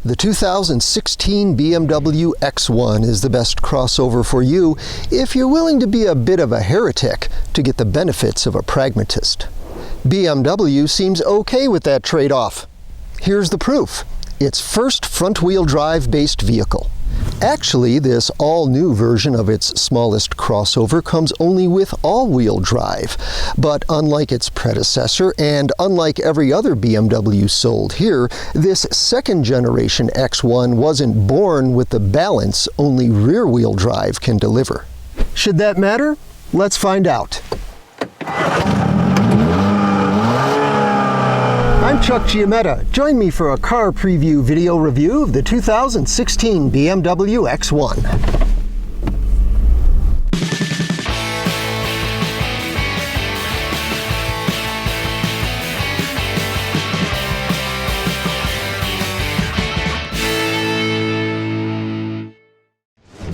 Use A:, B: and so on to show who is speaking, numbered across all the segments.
A: The 2016 BMW X1 is the best crossover for you if you're willing to be a bit of a heretic to get the benefits of a pragmatist. BMW seems okay with that trade-off. Here's the proof. Its first front-wheel drive-based vehicle. Actually, this all-new version of its smallest crossover comes only with all-wheel drive. But unlike its predecessor, and unlike every other BMW sold here, this second-generation X1 wasn't born with the balance only rear-wheel drive can deliver. Should that matter? Let's find out. I'm Chuck Giametta. Join me for a car preview video review of the 2016 BMW X1.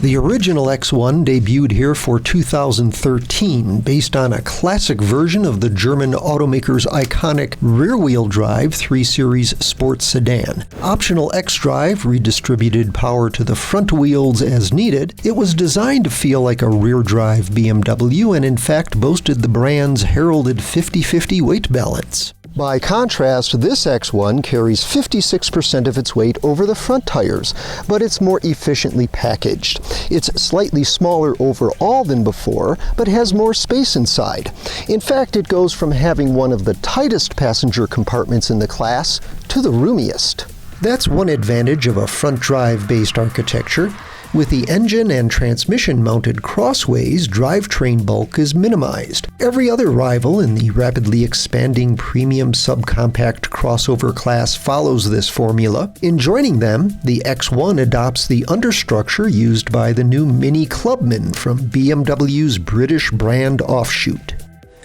A: The original X1 debuted here for 2013, based on a classic version of the German automaker's iconic rear-wheel drive 3 Series sports sedan. Optional xDrive redistributed power to the front wheels as needed. It was designed to feel like a rear-drive BMW and in fact boasted the brand's heralded 50-50 weight balance. By contrast, this X1 carries 56% of its weight over the front tires, but it's more efficiently packaged. It's slightly smaller overall than before, but has more space inside. In fact, it goes from having one of the tightest passenger compartments in the class to the roomiest. That's one advantage of a front drive-based architecture. With the engine and transmission mounted crossways, drivetrain bulk is minimized. Every other rival in the rapidly expanding premium subcompact crossover class follows this formula. In joining them, the X1 adopts the understructure used by the new Mini Clubman from BMW's British brand offshoot.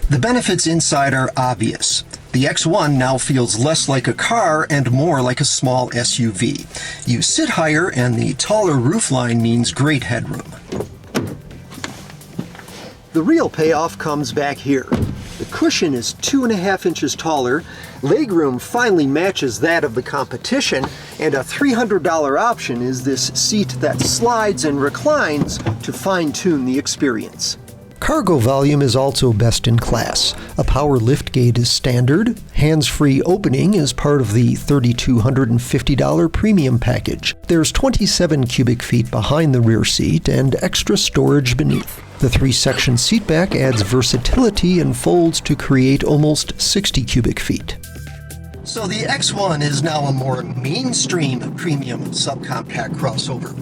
A: The benefits inside are obvious. The X1 now feels less like a car and more like a small SUV. You sit higher and the taller roofline means great headroom. The real payoff comes back here. The cushion is 2.5 inches taller, legroom finally matches that of the competition, and a $300 option is this seat that slides and reclines to fine-tune the experience. Cargo volume is also best in class. A power liftgate is standard. Hands-free opening is part of the $3,250 premium package. There's 27 cubic feet behind the rear seat and extra storage beneath. The 3-section seatback adds versatility and folds to create almost 60 cubic feet. So the X1 is now a more mainstream premium subcompact crossover.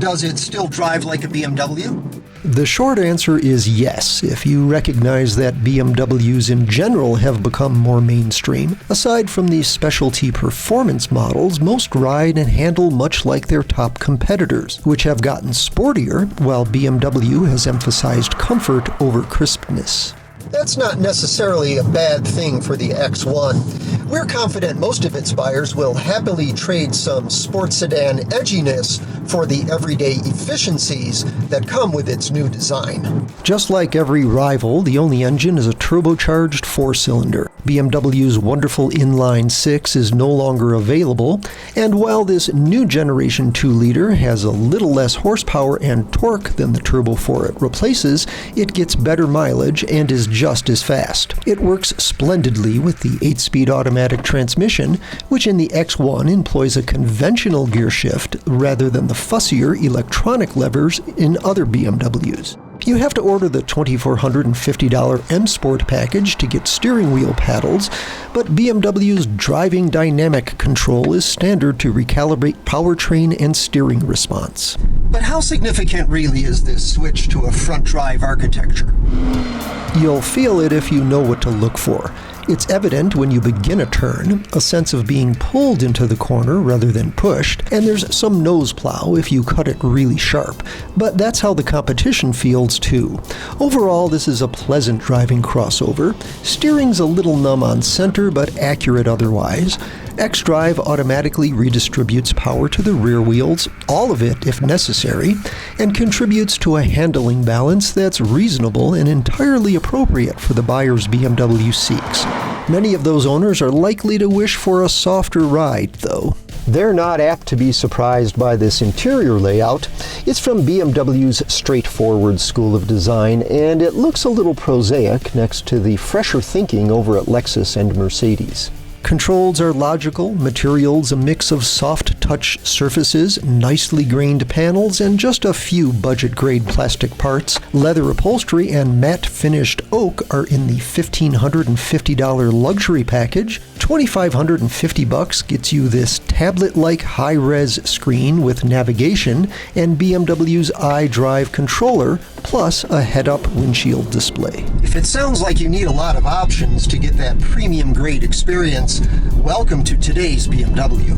A: Does it still drive like a BMW? The short answer is yes, if you recognize that BMWs in general have become more mainstream. Aside from these specialty performance models, most ride and handle much like their top competitors, which have gotten sportier, while BMW has emphasized comfort over crispness. That's not necessarily a bad thing for the X1. We're confident most of its buyers will happily trade some sports sedan edginess for the everyday efficiencies that come with its new design. Just like every rival, the only engine is a turbocharged 4-cylinder. BMW's wonderful inline 6 is no longer available, and while this new generation 2-liter has a little less horsepower and torque than the Turbo 4 it replaces, it gets better mileage and is just as fast. It works splendidly with the 8-speed automatic transmission, which in the X1 employs a conventional gear shift rather than the fussier electronic levers in other BMWs. You have to order the $2,450 M Sport package to get steering wheel paddles, but BMW's driving dynamic control is standard to recalibrate powertrain and steering response. But how significant really is this switch to a front drive architecture? You'll feel it if you know what to look for. It's evident when you begin a turn, a sense of being pulled into the corner rather than pushed, and there's some nose plow if you cut it really sharp. But that's how the competition feels too. Overall, this is a pleasant driving crossover. Steering's a little numb on center, but accurate otherwise. xDrive automatically redistributes power to the rear wheels, all of it if necessary, and contributes to a handling balance that's reasonable and entirely appropriate for the buyers BMW seeks. Many of those owners are likely to wish for a softer ride, though. They're not apt to be surprised by this interior layout. It's from BMW's straightforward school of design, and it looks a little prosaic next to the fresher thinking over at Lexus and Mercedes. Controls are logical, materials a mix of soft touch surfaces, nicely grained panels, and just a few budget-grade plastic parts. Leather upholstery and matte finished oak are in the $1,550 luxury package. $2,550 gets you this tablet-like high-res screen with navigation and BMW's iDrive controller, plus a head-up windshield display. If it sounds like you need a lot of options to get that premium-grade experience, welcome to today's BMW.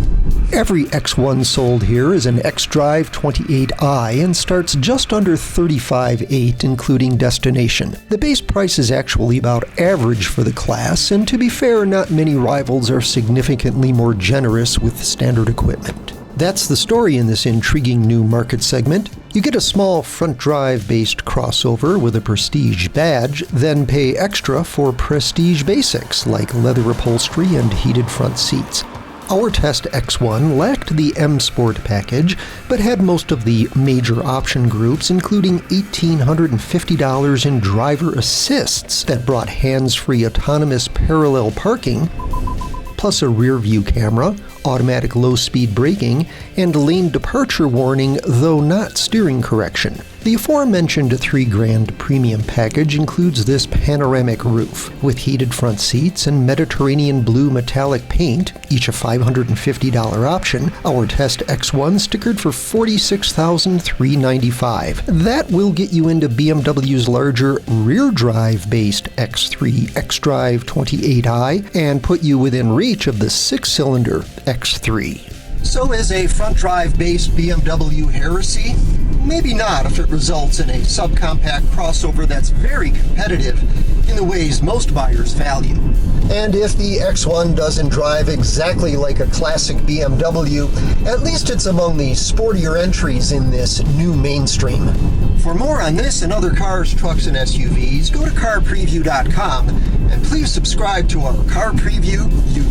A: Every X1 sold here is an xDrive 28i and starts just under $35,800, including destination. The base price is actually about average for the class, and to be fair, not many rivals are significantly more generous with standard equipment. That's the story in this intriguing new market segment. You get a small front drive-based crossover with a prestige badge, then pay extra for prestige basics like leather upholstery and heated front seats. Our test X1 lacked the M Sport package, but had most of the major option groups, including $1,850 in driver assists that brought hands-free autonomous parallel parking, plus a rear-view camera, automatic low-speed braking, and lane departure warning, though not steering correction. The aforementioned $3,000 premium package includes this panoramic roof, with heated front seats and Mediterranean blue metallic paint, each a $550 option. Our test X1 stickered for $46,395. That will get you into BMW's larger rear-drive-based X3 xDrive 28i and put you within reach of the 6-cylinder X3. So is a front-drive-based BMW heresy? Maybe not if it results in a subcompact crossover that's very competitive in the ways most buyers value. And if the X1 doesn't drive exactly like a classic BMW, at least it's among the sportier entries in this new mainstream. For more on this and other cars, trucks, and SUVs, go to CarPreview.com and please subscribe to our Car Preview YouTube